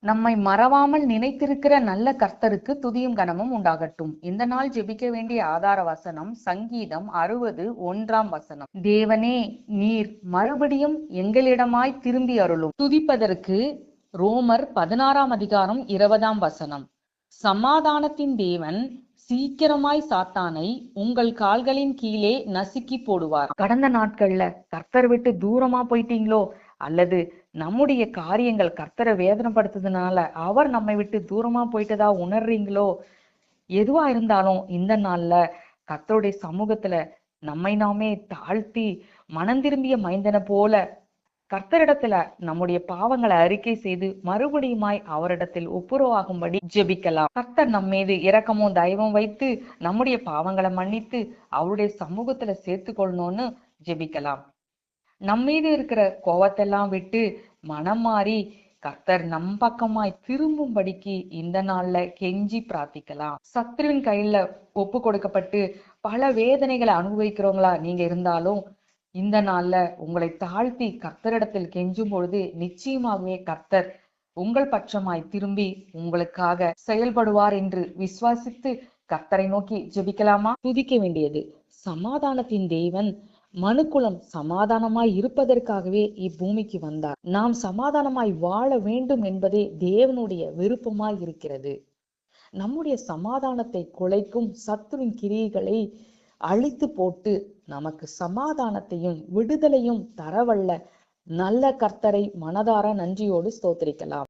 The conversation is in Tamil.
நம்மை மறவாமல் நினைத்திருக்கிற நல்ல கர்த்தருக்கு துதியும் கனமும் உண்டாகட்டும். இந்த நாள் ஜெபிக்க வேண்டிய ஆதார வசனம் சங்கீதம் 61 தேவனே, நீர் மறுபடியும் எங்களிடமாய் திரும்பி அருளும். துதிப்பதற்கு ரோமர் 16 சமாதானத்தின் தேவன் சீக்கிரமாய் சாத்தானை உங்கள் கால்களின் கீழே நசுக்கி போடுவார். கடந்த நாட்கள்ல கர்த்தர் விட்டு தூரமா போயிட்டீங்களோ, அல்லது நம்முடைய காரியங்கள் கர்த்தரை வேதனைப்படுத்துறதுனால அவர் நம்மை விட்டு தூரமா போயிட்டதா உணர்றீங்களோ, எதுவா இருந்தாலும் இந்த நாள்ல கர்த்தருடைய சமூகத்துல நம்மை நாமே தாழ்த்தி மனம் திரும்பிய மைந்தனை போல கர்த்தரிடத்துல நம்முடைய பாவங்களை அறிக்கை செய்து மறுபடியுமாய் அவரிடத்தில் ஒப்புரவாகும்படி ஜெபிக்கலாம். கர்த்தர் நம் மீது இரக்கமும் தயவும் வைத்து நம்முடைய பாவங்களை மன்னித்து அவருடைய சமூகத்துல சேர்த்து கொள்ளணும்னு ஜெபிக்கலாம். நம்மீது இருக்கிற கோவத்தெல்லாம் விட்டு மனம் மாறி கர்த்தர் நம் பக்கமாய் திரும்பும்படிக்கு இந்த நாள்ல கெஞ்சி பிரார்த்திக்கலாம். சத்துருவின் கையில ஒப்பு கொடுக்கப்பட்டு பல வேதனைகளை அனுபவிக்கிறவங்களா நீங்க இருந்தாலும் இந்த நாள்ல உங்களை தாழ்த்தி கர்த்தரிடத்தில் கெஞ்சும் பொழுது நிச்சயமாகவே கர்த்தர் உங்கள் பட்சமாய் திரும்பி உங்களுக்காக செயல்படுவார் என்று விசுவாசித்து கர்த்தரை நோக்கி ஜெபிக்கலாமா? துதிக்க வேண்டியது சமாதானத்தின் தேவன் மனுக்குலம் சமாதானமாய் இருப்பதற்காகவே இப்பூமிக்கு வந்தார். நாம் சமாதானமாய் வாழ வேண்டும் என்பதே தேவனுடைய விருப்பமாய் இருக்கிறது. நம்முடைய சமாதானத்தை குலைக்கும் சத்துருவின் கிரியைகளை அழித்து போட்டு நமக்கு சமாதானத்தையும் விடுதலையும் தரவல்ல நல்ல கர்த்தரை மனதார நன்றியோடு ஸ்தோத்திரிக்கலாம்.